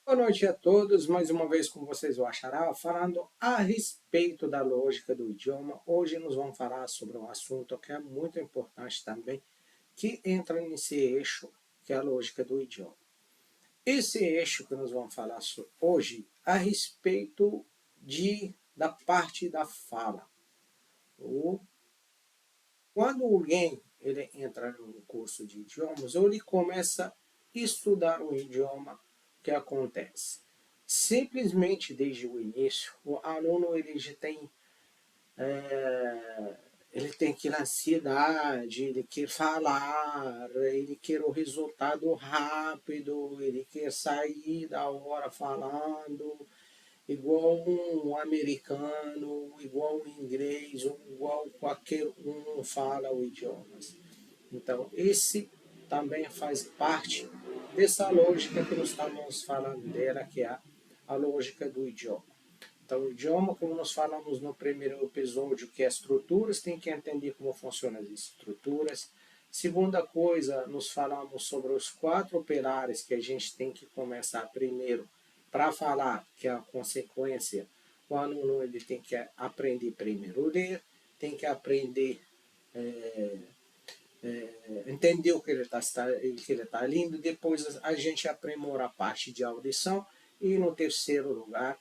Boa noite a todos, mais uma vez com vocês o Achará, falando a respeito da lógica do idioma. Hoje nós vamos falar sobre um assunto que é muito importante também, que entra nesse eixo, que é a lógica do idioma. Esse eixo que nós vamos falar hoje a respeito da parte da fala. Quando alguém ele entra num curso de idiomas, ou ele começa a estudar um idioma, o que acontece? Simplesmente desde o início, o aluno ele tem aquela ansiedade, ele quer falar, ele quer o resultado rápido, ele quer sair da hora falando, igual um americano, igual um inglês, igual qualquer um fala o idioma. Então, esse também faz parte dessa lógica que nós estamos falando dela, que é a lógica do idioma. Então, o idioma, como nós falamos no primeiro episódio, que é estruturas, tem que entender como funcionam as estruturas. Segunda coisa, nós falamos sobre os 4 pilares que a gente tem que começar primeiro para falar, que é a consequência. O aluno ele tem que aprender primeiro a ler, tem que aprender entender o que ele está lendo, depois a gente aprimora a parte de audição, e no terceiro lugar,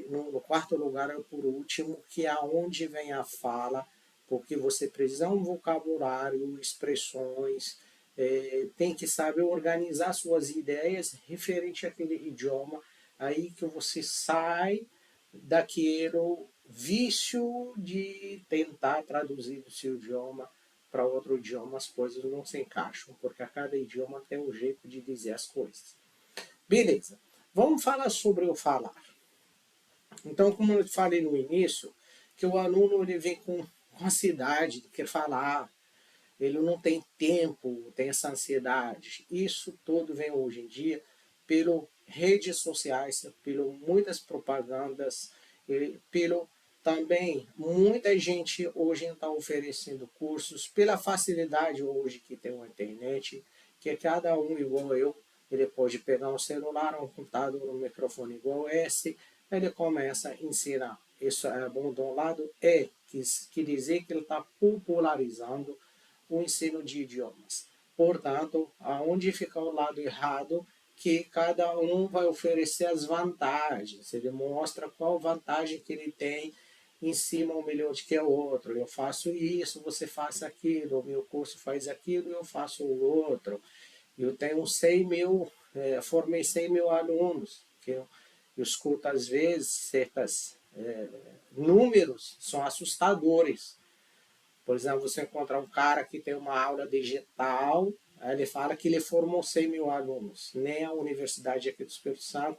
no quarto lugar é por último, que é onde vem a fala, porque você precisa de um vocabulário, expressões, tem que saber organizar suas ideias referente àquele idioma, aí que você sai daquele vício de tentar traduzir o seu idioma para outro idioma, as coisas não se encaixam, porque a cada idioma tem um jeito de dizer as coisas. Beleza, vamos falar sobre o falar. Então, como eu falei no início, que o aluno ele vem com ansiedade de querer falar, ele não tem tempo, tem essa ansiedade. Isso tudo vem hoje em dia pelo redes sociais, pelo muitas propagandas, pelo também muita gente hoje está oferecendo cursos pela facilidade hoje que tem a internet, que cada um igual eu, ele pode pegar um celular, um computador, um microfone igual esse, ele começa a ensinar. Isso é bom de um lado, que dizer que ele está popularizando o ensino de idiomas. Portanto, aonde fica o lado errado, que cada um vai oferecer as vantagens. Ele mostra qual vantagem que ele tem em cima um melhor do que o outro. Eu faço isso, você faz aquilo, o meu curso faz aquilo, eu faço o outro. Eu tenho 100 mil, formei 100 mil alunos, que eu escuto às vezes certos números, são assustadores. Por exemplo, você encontrar um cara que tem uma aula digital, aí ele fala que ele formou 100 mil alunos. Nem a Universidade aqui do Espírito Santo,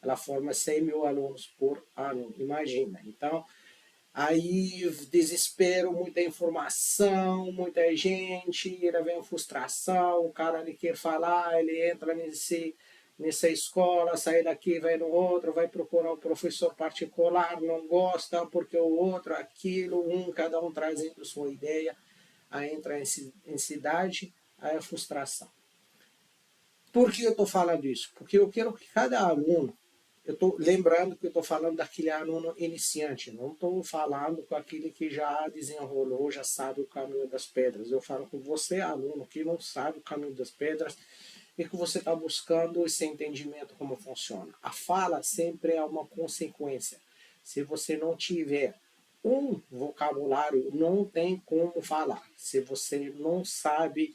ela forma 100 mil alunos por ano, imagina. Então, aí desespero, muita informação, muita gente, ele vem a frustração, o cara ele quer falar, ele entra nessa escola, sai daqui, vai no outro, vai procurar um professor particular, não gosta porque o outro, aquilo, cada um trazendo sua ideia, aí entra em cidade, aí a frustração. Por que eu estou falando isso? Porque eu quero que cada aluno, eu estou lembrando que eu estou falando daquele aluno iniciante, não estou falando com aquele que já desenrolou, já sabe o caminho das pedras. Eu falo com você, aluno, que não sabe o caminho das pedras e que você está buscando esse entendimento como funciona. A fala sempre é uma consequência. Se você não tiver um vocabulário, não tem como falar. Se você não sabe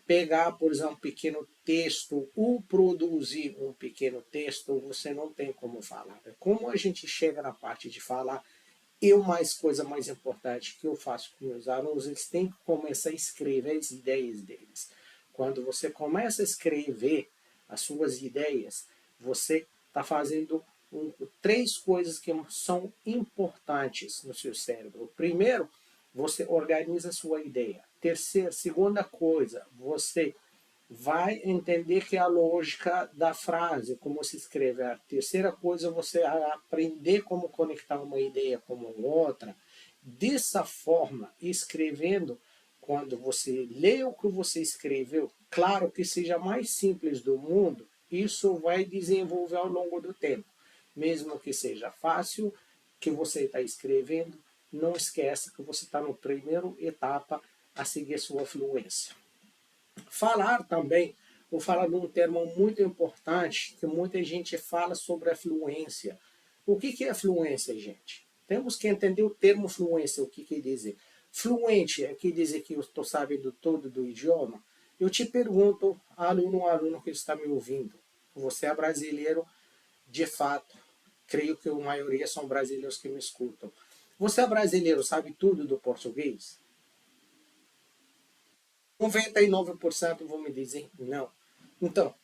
pegar, por exemplo, um pequeno texto ou produzir um pequeno texto, você não tem como falar. Como a gente chega na parte de falar, coisa mais importante que eu faço com meus alunos, eles têm que começar a escrever as ideias deles. Quando você começa a escrever as suas ideias, você está fazendo 3 coisas que são importantes no seu cérebro. Primeiro, você organiza a sua ideia. Segunda coisa, você vai entender que é a lógica da frase, como se escreve. A terceira coisa, você vai aprender como conectar uma ideia com outra. Dessa forma, escrevendo, quando você lê o que você escreveu, claro que seja mais simples do mundo, Isso vai desenvolver ao longo do tempo. Mesmo que seja fácil, que você está escrevendo, não esqueça que você está na primeira etapa a seguir sua fluência. Falar também, vou falar de um termo muito importante, que muita gente fala sobre a fluência. O que é fluência, gente? Temos que entender o termo fluência, o que quer dizer. Fluente é que dizer que eu estou sabendo todo do idioma. Eu te pergunto, aluno que está me ouvindo, você é brasileiro, de fato, creio que a maioria são brasileiros que me escutam. Você é brasileiro, sabe tudo do português? 99% vão me dizer não. Então,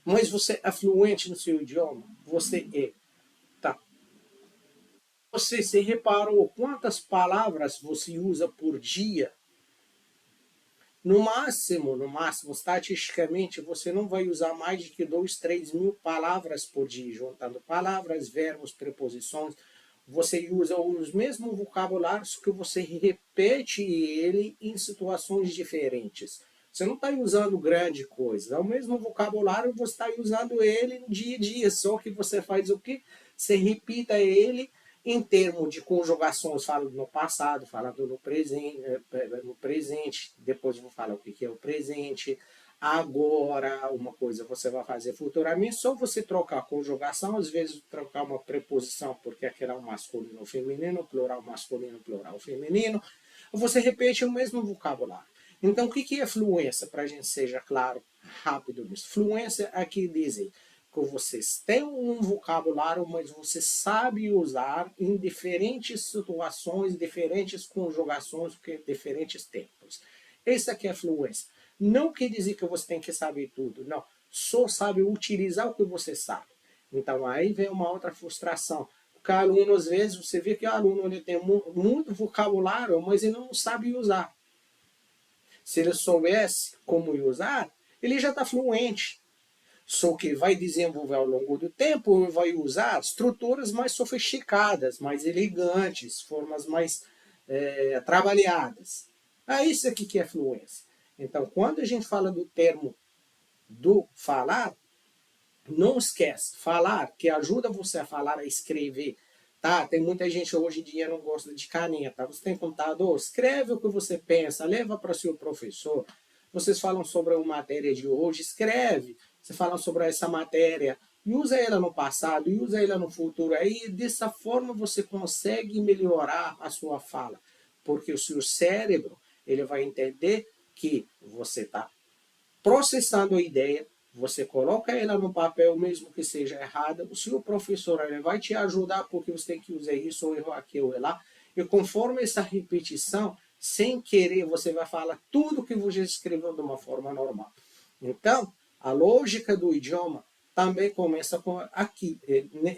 mas você é fluente no seu idioma? Você é. Tá. Você se reparou quantas palavras você usa por dia? No máximo, estatisticamente, você não vai usar mais de que 2, 3 mil palavras por dia, juntando palavras, verbos, preposições. Você usa os mesmos vocabulários que você repete ele em situações diferentes. Você não está usando grande coisa. É o mesmo vocabulário, você está usando ele no dia a dia. Só que você faz o quê? Você repita ele em termos de conjugações, falo no passado, falando no presente, depois vou falar o que é o presente. Agora, uma coisa você vai fazer futuramente, só você trocar a conjugação, às vezes trocar uma preposição, porque aquele é o masculino ou feminino, plural masculino, plural feminino, você repete o mesmo vocabulário. Então, o que é fluência? Para a gente seja claro, rápido nisso. Fluência aqui dizem que vocês têm um vocabulário, mas você sabe usar em diferentes situações, diferentes conjugações, diferentes tempos. Esse aqui é fluência. Não quer dizer que você tem que saber tudo, não. Só sabe utilizar o que você sabe. Então aí vem uma outra frustração. Porque o aluno, às vezes, você vê que o aluno ele tem muito vocabulário, mas ele não sabe usar. Se ele soubesse como usar, ele já está fluente. Só que vai desenvolver ao longo do tempo, vai usar estruturas mais sofisticadas, mais elegantes, formas mais trabalhadas. É isso aqui que é fluência. Então, quando a gente fala do termo do falar, não esquece, falar, que ajuda você a falar, a escrever. Tá? Tem muita gente hoje em dia não gosta de caneta. Você tem computador? Escreve o que você pensa, leva para o seu professor. Vocês falam sobre a matéria de hoje, escreve. Você fala sobre essa matéria e usa ela no passado, e usa ela no futuro. Aí, dessa forma, você consegue melhorar a sua fala. Porque o seu cérebro ele vai entender que você está processando a ideia, você coloca ela no papel, mesmo que seja errada, o seu professor ele vai te ajudar porque você tem que usar isso, ou errar aqui, ou lá. E conforme essa repetição, sem querer, você vai falar tudo que você escreveu de uma forma normal. Então, a lógica do idioma também começa aqui,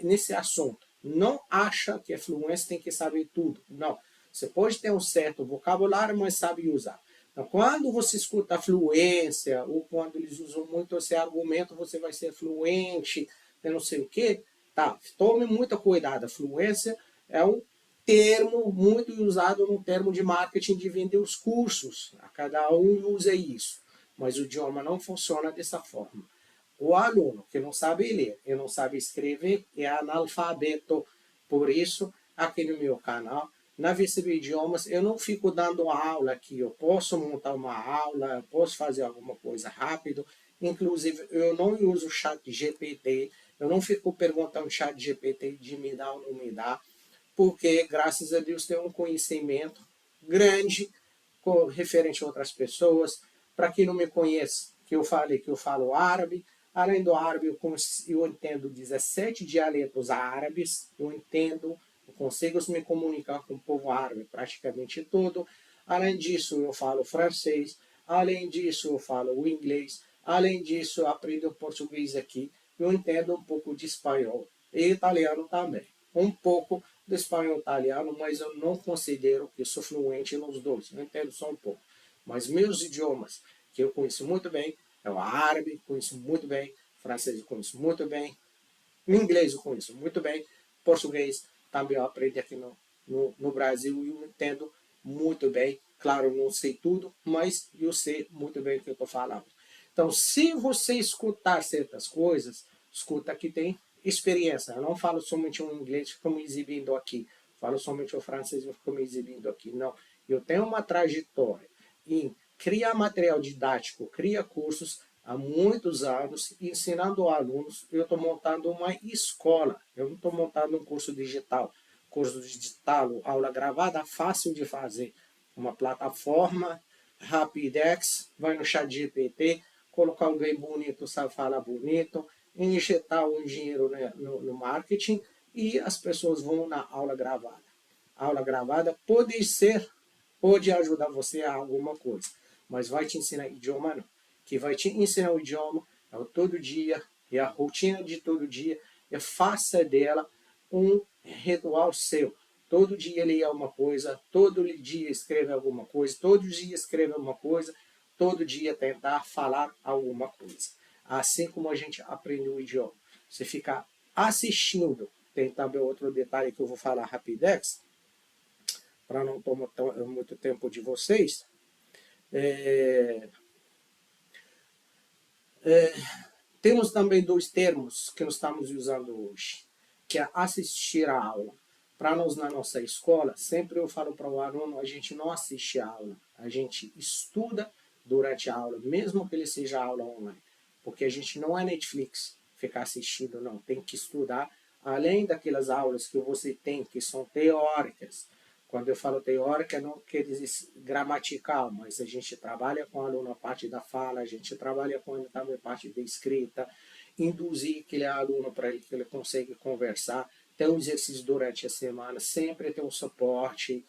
nesse assunto. Não acha que a fluência tem que saber tudo. Não. Você pode ter um certo vocabulário, mas sabe usar. Então, quando você escuta a fluência, ou quando eles usam muito esse argumento, você vai ser fluente, não sei o quê, tá, tome muito cuidado. A fluência é um termo muito usado no termo de marketing de vender os cursos. Cada um usa isso, mas o idioma não funciona dessa forma. O aluno que não sabe ler e não sabe escrever é analfabeto. Por isso, aqui no meu canal, na VCB Idiomas, eu não fico dando aula aqui. Eu posso montar uma aula, eu posso fazer alguma coisa rápido. Inclusive, eu não uso o chat GPT. Eu não fico perguntando chat GPT de me dar ou não me dá. Porque, graças a Deus, tenho um conhecimento grande referente a outras pessoas. Para quem não me conhece, que eu falei que eu falo árabe. Além do árabe, eu entendo 17 dialetos árabes. Eu entendo, eu consigo me comunicar com o povo árabe praticamente todo. Além disso, eu falo francês. Além disso, eu falo o inglês. Além disso, eu aprendo português aqui. Eu entendo um pouco de espanhol e italiano também. Um pouco do espanhol e italiano, mas eu não considero que sou fluente nos dois. Eu entendo só um pouco. Mas meus idiomas, que eu conheço muito bem, é o árabe, conheço muito bem, francês eu conheço muito bem, inglês eu conheço muito bem, português também eu aprendi aqui no Brasil e eu entendo muito bem. Claro, eu não sei tudo, mas eu sei muito bem o que eu estou falando. Então, se você escutar certas coisas, escuta que tem experiência. Eu não falo somente o inglês que estou me exibindo aqui, falo somente o francês que estou me exibindo aqui. Não, eu tenho uma trajetória em criar material didático, criar cursos há muitos anos, ensinando alunos. Eu estou montando uma escola, eu não estou montando um curso digital. Curso digital, aula gravada, fácil de fazer. Uma plataforma, Rapidex, vai no chat GPT, colocar alguém bonito, sabe falar bonito, injetar um dinheiro, né, no marketing e as pessoas vão na aula gravada. A aula gravada pode ajudar você a alguma coisa, mas vai te ensinar idioma não. Que vai te ensinar o idioma é o todo dia, é a rotina de todo dia, faça dela um ritual seu. Todo dia ler uma coisa, todo dia escreve alguma coisa, todo dia escreve alguma coisa, todo dia tentar falar alguma coisa. Assim como a gente aprende o idioma. Você ficar assistindo, tem também outro detalhe que eu vou falar rapidex, para não tomar muito tempo de vocês. Temos também dois termos que nós estamos usando hoje, que é assistir a aula. Para nós, na nossa escola, sempre eu falo para o aluno, a gente não assiste a aula, a gente estuda durante a aula, mesmo que ele seja aula online. Porque a gente não é Netflix, ficar assistindo, não. Tem que estudar, além daquelas aulas que você tem, que são teóricas. Quando eu falo teórica, não quer dizer gramatical, mas a gente trabalha com o aluno a parte da fala, a gente trabalha com ele também a parte da escrita, induzir aquele aluno para ele que ele consegue conversar, ter um exercício durante a semana, sempre ter um suporte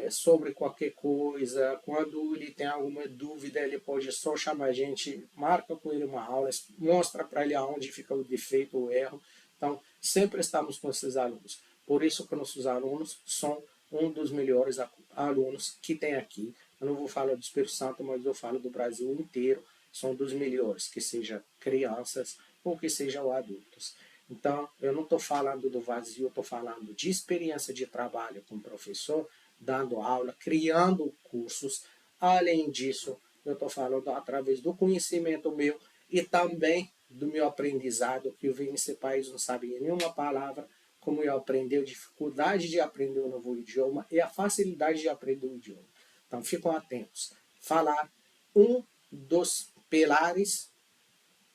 sobre qualquer coisa. Quando ele tem alguma dúvida, ele pode só chamar a gente, marca com ele uma aula, mostra para ele aonde fica o defeito, o erro. Então, sempre estamos com esses alunos. Por isso que nossos alunos são um dos melhores alunos que tem aqui. Eu não vou falar do Espírito Santo, mas eu falo do Brasil inteiro. São dos melhores, que sejam crianças ou que sejam adultos. Então, eu não estou falando do vazio, eu estou falando de experiência de trabalho com o professor, dando aula, criando cursos. Além disso, eu estou falando através do conhecimento meu e também do meu aprendizado, que eu vim nesse país, não sabia nenhuma palavra, como eu aprendi, a dificuldade de aprender um novo idioma e a facilidade de aprender o idioma. Então, ficam atentos. Falar um dos pilares,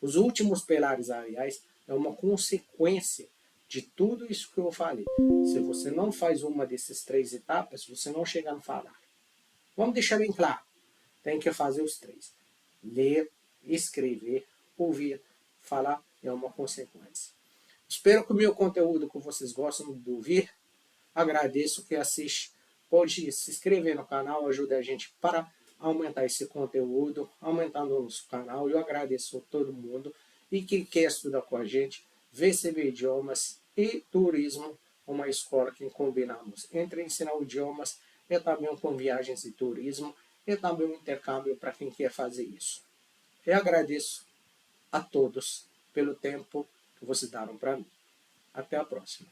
os últimos pilares, aliás, é uma consequência de tudo isso que eu falei. Se você não faz uma dessas três etapas, você não chega a falar. Vamos deixar bem claro. Tem que fazer os três. Ler, escrever, ouvir, falar é uma consequência. Espero que o meu conteúdo que vocês gostam de ouvir. Agradeço que assiste. Pode se inscrever no canal, ajuda a gente para aumentar esse conteúdo, aumentando o nosso canal. Eu agradeço a todo mundo e que quer estudar com a gente, VCB Idiomas e Turismo, uma escola que combinamos entre ensinar idiomas e também com viagens e turismo e também um intercâmbio para quem quer fazer isso. Eu agradeço a todos pelo tempo que vocês deram para mim. Até a próxima.